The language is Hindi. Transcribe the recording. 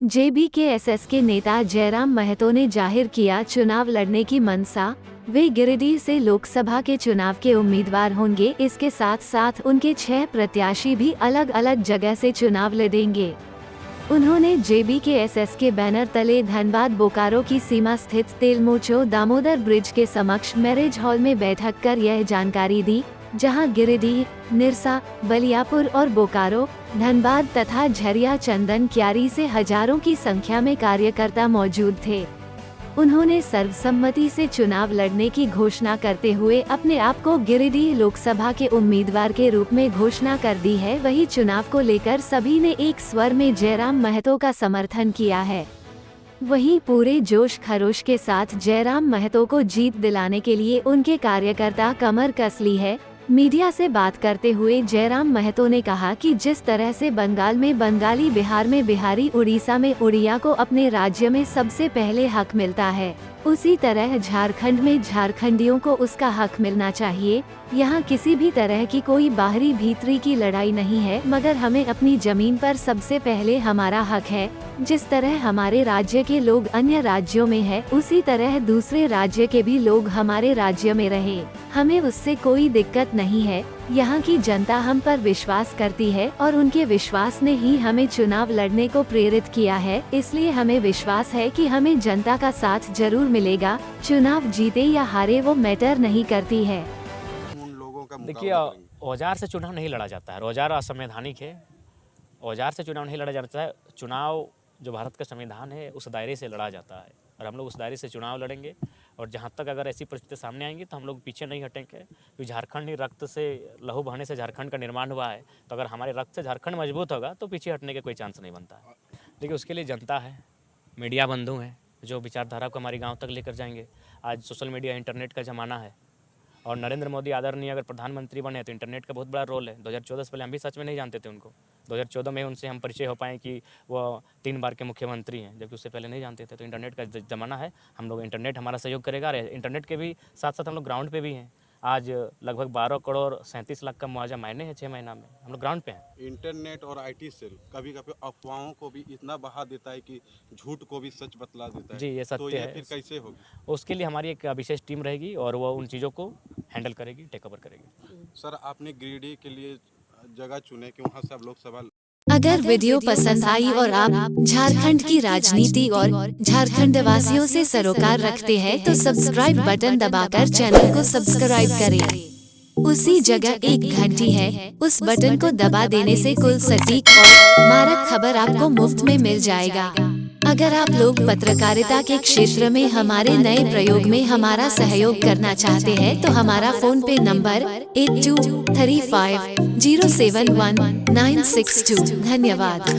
जेबीकेएसएस के नेता जयराम महतो ने जाहिर किया चुनाव लड़ने की मंशा। वे गिरिडीह से लोकसभा के चुनाव के उम्मीदवार होंगे। इसके साथ साथ उनके 6 प्रत्याशी भी अलग अलग जगह से चुनाव लड़ेंगे। उन्होंने जेबीकेएसएस के बैनर तले धनबाद बोकारो की सीमा स्थित तेलमोचो दामोदर ब्रिज के समक्ष मैरिज हॉल में बैठक कर यह जानकारी दी, जहां गिरिडीह, निरसा, बलियापुर और बोकारो, धनबाद तथा झरिया चंदन क्यारी से हजारों की संख्या में कार्यकर्ता मौजूद थे। उन्होंने सर्वसम्मति से चुनाव लड़ने की घोषणा करते हुए अपने आप को गिरिडीह लोकसभा के उम्मीदवार के रूप में घोषणा कर दी है। वही चुनाव को लेकर सभी ने एक स्वर में जयराम महतो का समर्थन किया है। वहीं पूरे जोश खरोश के साथ जयराम महतो को जीत दिलाने के लिए उनके कार्यकर्ता कमर कस ली है। मीडिया से बात करते हुए जयराम महतो ने कहा कि जिस तरह से बंगाल में बंगाली, बिहार में बिहारी, उड़ीसा में उड़िया को अपने राज्य में सबसे पहले हक मिलता है, उसी तरह झारखंड में झारखंडियों को उसका हक मिलना चाहिए। यहाँ किसी भी तरह की कोई बाहरी भीतरी की लड़ाई नहीं है, मगर हमें अपनी जमीन पर सबसे पहले हमारा हक है। जिस तरह हमारे राज्य के लोग अन्य राज्यों में है, उसी तरह दूसरे राज्य के भी लोग हमारे राज्य में रहे, हमें उससे कोई दिक्कत नहीं है। यहाँ की जनता हम पर विश्वास करती है और उनके विश्वास ने ही हमें चुनाव लड़ने को प्रेरित किया है, इसलिए हमें विश्वास है कि हमें जनता का साथ जरूर मिलेगा। चुनाव जीते या हारे वो मैटर नहीं करती है। देखिए, औजार से चुनाव नहीं लड़ा जाता है, औजार असंवैधानिक है, औजार से चुनाव नहीं लड़ा जाता है। चुनाव जो भारत का संविधान है उस दायरे से लड़ा जाता है और हम लोग उस दायरे से चुनाव लड़ेंगे। और जहाँ तक अगर ऐसी परिस्थिति सामने आएंगी तो हम लोग पीछे नहीं हटेंगे, क्योंकि झारखंड ही रक्त से लहू बहने से झारखंड का निर्माण हुआ है। तो अगर हमारे रक्त से झारखंड मजबूत होगा तो पीछे हटने का कोई चांस नहीं बनता है। देखिए, उसके लिए जनता है, मीडिया बंधु हैं जो विचारधारा को हमारे गाँव तक लेकर जाएंगे। आज सोशल मीडिया, इंटरनेट का ज़माना है और नरेंद्र मोदी आदरणीय अगर प्रधानमंत्री बने तो इंटरनेट का बहुत बड़ा रोल है। 2014 से पहले हम भी सच में नहीं जानते थे उनको। 2014 में उनसे हम परिचय हो पाए कि वो 3 बार के मुख्यमंत्री हैं, जबकि उससे पहले नहीं जानते थे। तो इंटरनेट का ज़माना है, हम लोग इंटरनेट हमारा सहयोग करेगा। इंटरनेट के भी साथ साथ हम लोग ग्राउंड पे भी हैं। आज लगभग 12 करोड़ 37 लाख का मुआवजा मायने हैं 6 महीना में, हम लोग ग्राउंड पे हैं। इंटरनेट और आईटी सेल कभी कभी अफवाहों को भी इतना बढ़ा देता है कि झूठ को भी सच बतला देता है। जी, ये सत्य है। फिर कैसे होगी? उसके लिए हमारी एक विशेष टीम रहेगी और वो उन चीज़ों को हैंडल करेगी, टेक ओवर करेगी। सर, आपने गिरिडीह के लिए जगह चुने कि वहाँ से आप लोकसभा। अगर वीडियो पसंद आई और आप झारखंड की राजनीति और झारखंड वासियों से सरोकार रखते हैं तो सब्सक्राइब बटन दबाकर चैनल को सब्सक्राइब करें। उसी जगह एक घंटी है, उस बटन को दबा देने से कुल सटीक और मारक खबर आपको मुफ्त में मिल जाएगा। अगर आप लोग पत्रकारिता के क्षेत्र में हमारे नए प्रयोग में हमारा सहयोग करना चाहते हैं तो हमारा फोन पे नंबर 8235071962। धन्यवाद।